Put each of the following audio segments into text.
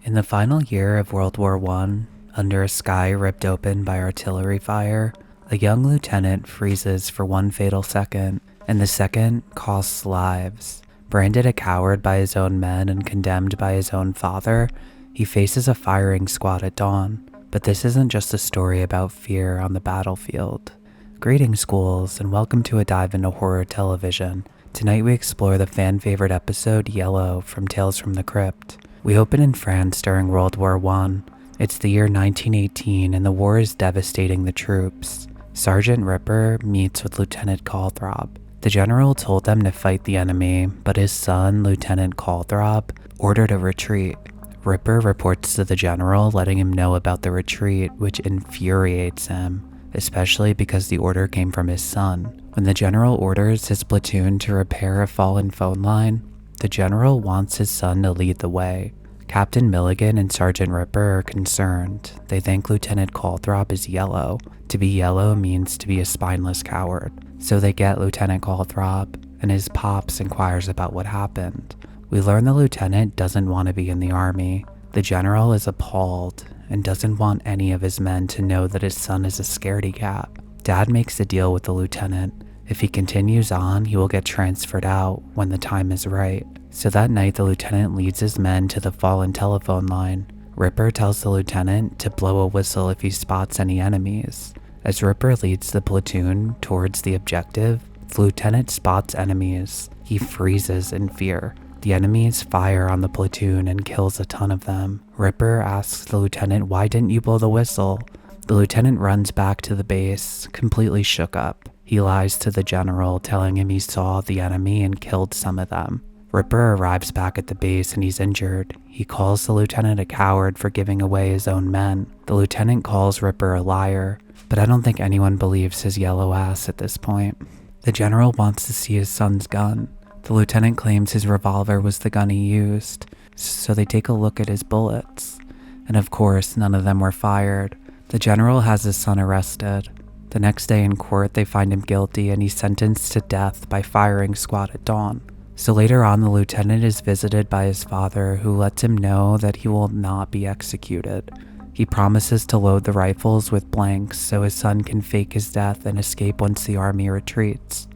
In the final year of World War I, under a sky ripped open by artillery fire, a young lieutenant freezes for one fatal second, and the second costs lives. Branded a coward by his own men and condemned by his own father, he faces a firing squad at dawn. But this isn't just a story about fear on the battlefield. Greetings, schools, and welcome to a dive into horror television. Tonight we explore the fan-favorite episode Yellow from Tales from the Crypt. We open in France during World War I. It's the year 1918 and the war is devastating the troops. Sergeant Ripper meets with Lieutenant Kalthrob. The general told them to fight the enemy, but his son, Lieutenant Kalthrob, ordered a retreat. Ripper reports to the general, letting him know about the retreat, which infuriates him, especially because the order came from his son. When the general orders his platoon to repair a fallen phone line, the general wants his son to lead the way. Captain Milligan and Sergeant Ripper are concerned. They think Lieutenant Kalthrob is yellow. To be yellow means to be a spineless coward. So they get Lieutenant Kalthrob, and his pops inquires about what happened. We learn the lieutenant doesn't want to be in the army. The general is appalled and doesn't want any of his men to know that his son is a scaredy cat. Dad makes a deal with the lieutenant. If he continues on, he will get transferred out when the time is right. So that night, the lieutenant leads his men to the fallen telephone line. Ripper tells the lieutenant to blow a whistle if he spots any enemies. As Ripper leads the platoon towards the objective, the lieutenant spots enemies. He freezes in fear. The enemies fire on the platoon and kills a ton of them. Ripper asks the lieutenant, "Why didn't you blow the whistle?" The lieutenant runs back to the base, completely shook up. He lies to the general, telling him he saw the enemy and killed some of them. Ripper arrives back at the base and he's injured. He calls the lieutenant a coward for giving away his own men. The lieutenant calls Ripper a liar, but I don't think anyone believes his yellow ass at this point. The general wants to see his son's gun. The lieutenant claims his revolver was the gun he used, so they take a look at his bullets. And of course, none of them were fired. The general has his son arrested. The next day in court, they find him guilty and he's sentenced to death by firing squad at dawn. So later on, the lieutenant is visited by his father, who lets him know that he will not be executed. He promises to load the rifles with blanks so his son can fake his death and escape once the army retreats.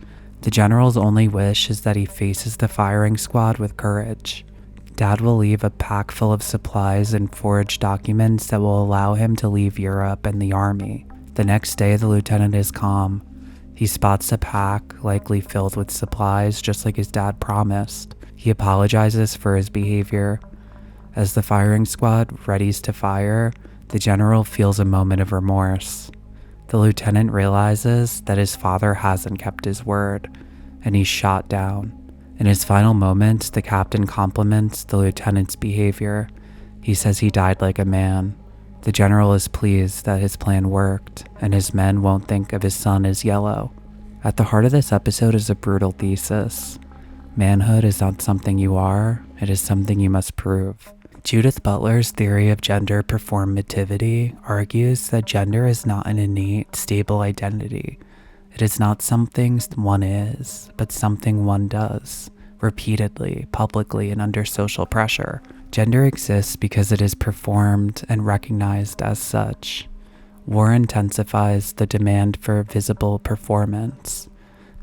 The general's only wish is that he faces the firing squad with courage. Dad will leave a pack full of supplies and forged documents that will allow him to leave Europe and the army. The next day, the lieutenant is calm. He spots a pack, likely filled with supplies, just like his dad promised. He apologizes for his behavior. As the firing squad readies to fire, the general feels a moment of remorse. The lieutenant realizes that his father hasn't kept his word, and he's shot down. In his final moments, the captain compliments the lieutenant's behavior. He says he died like a man. The general is pleased that his plan worked, and his men won't think of his son as yellow. At the heart of this episode is a brutal thesis. Manhood is not something you are, it is something you must prove. Judith Butler's theory of gender performativity argues that gender is not an innate, stable identity. It is not something one is, but something one does, repeatedly, publicly, and under social pressure. Gender exists because it is performed and recognized as such. War intensifies the demand for visible performance.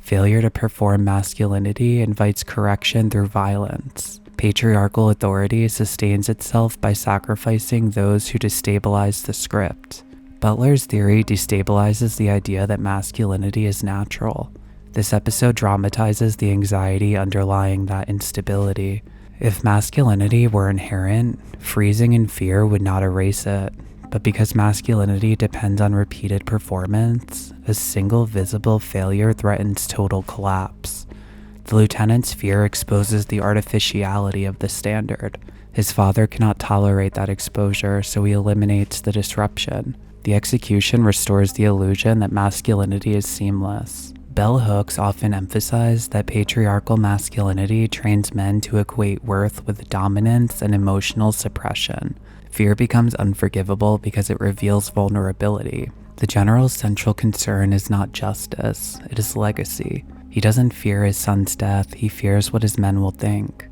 Failure to perform masculinity invites correction through violence. Patriarchal authority sustains itself by sacrificing those who destabilize the script. Butler's theory destabilizes the idea that masculinity is natural. This episode dramatizes the anxiety underlying that instability. If masculinity were inherent, freezing in fear would not erase it. But because masculinity depends on repeated performance, a single visible failure threatens total collapse. The lieutenant's fear exposes the artificiality of the standard. His father cannot tolerate that exposure, so he eliminates the disruption. The execution restores the illusion that masculinity is seamless. Bell hooks often emphasize that patriarchal masculinity trains men to equate worth with dominance and emotional suppression. Fear becomes unforgivable because it reveals vulnerability. The general's central concern is not justice, it is legacy. He doesn't fear his son's death, he fears what his men will think.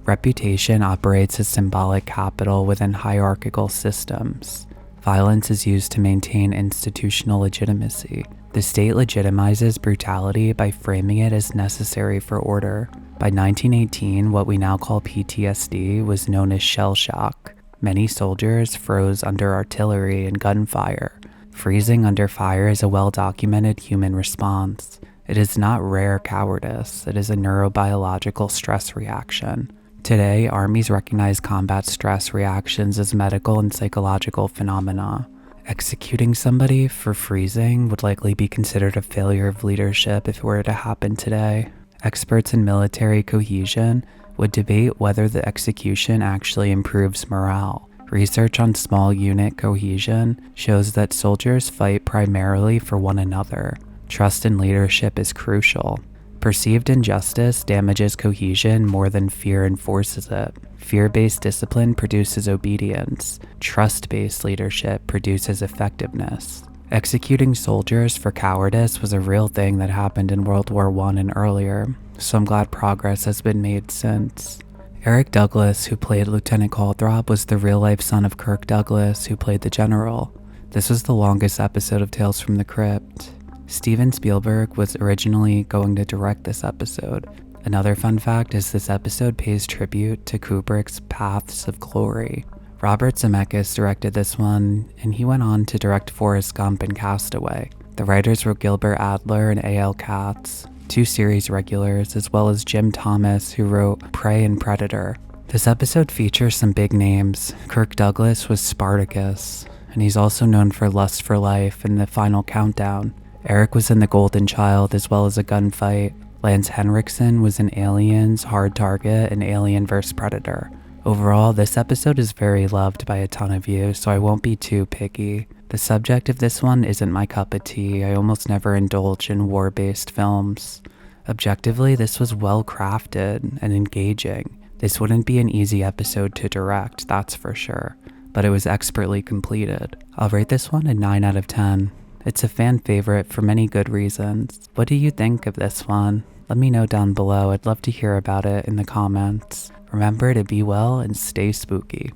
Reputation operates as symbolic capital within hierarchical systems. Violence is used to maintain institutional legitimacy. The state legitimizes brutality by framing it as necessary for order. By 1918, what we now call PTSD was known as shell shock. Many soldiers froze under artillery and gunfire. Freezing under fire is a well-documented human response. It is not rare cowardice, it is a neurobiological stress reaction. Today, armies recognize combat stress reactions as medical and psychological phenomena. Executing somebody for freezing would likely be considered a failure of leadership if it were to happen today. Experts in military cohesion would debate whether the execution actually improves morale. Research on small unit cohesion shows that soldiers fight primarily for one another. Trust in leadership is crucial. Perceived injustice damages cohesion more than fear enforces it. Fear-based discipline produces obedience. Trust-based leadership produces effectiveness. Executing soldiers for cowardice was a real thing that happened in World War I and earlier, so I'm glad progress has been made since. Eric Douglas, who played Lieutenant Kalthrob, was the real-life son of Kirk Douglas, who played the General. This was the longest episode of Tales from the Crypt. Steven Spielberg was originally going to direct this episode. Another fun fact is this episode pays tribute to Kubrick's Paths of Glory. Robert Zemeckis directed this one, and he went on to direct Forrest Gump and Castaway. The writers were Gilbert Adler and A.L. Katz, two series regulars, as well as Jim Thomas, who wrote Prey and Predator. This episode features some big names. Kirk Douglas was Spartacus, and he's also known for Lust for Life and The Final Countdown. Eric was in The Golden Child as well as A Gunfight. Lance Henriksen was in Aliens, Hard Target, and Alien vs. Predator. Overall, this episode is very loved by a ton of you, so I won't be too picky. The subject of this one isn't my cup of tea. I almost never indulge in war-based films. Objectively, this was well crafted and engaging. This wouldn't be an easy episode to direct, that's for sure, but it was expertly completed. I'll rate this one a 9 out of 10. It's a fan favorite for many good reasons. What do you think of this one? Let me know down below. I'd love to hear about it in the comments. Remember to be well and stay spooky.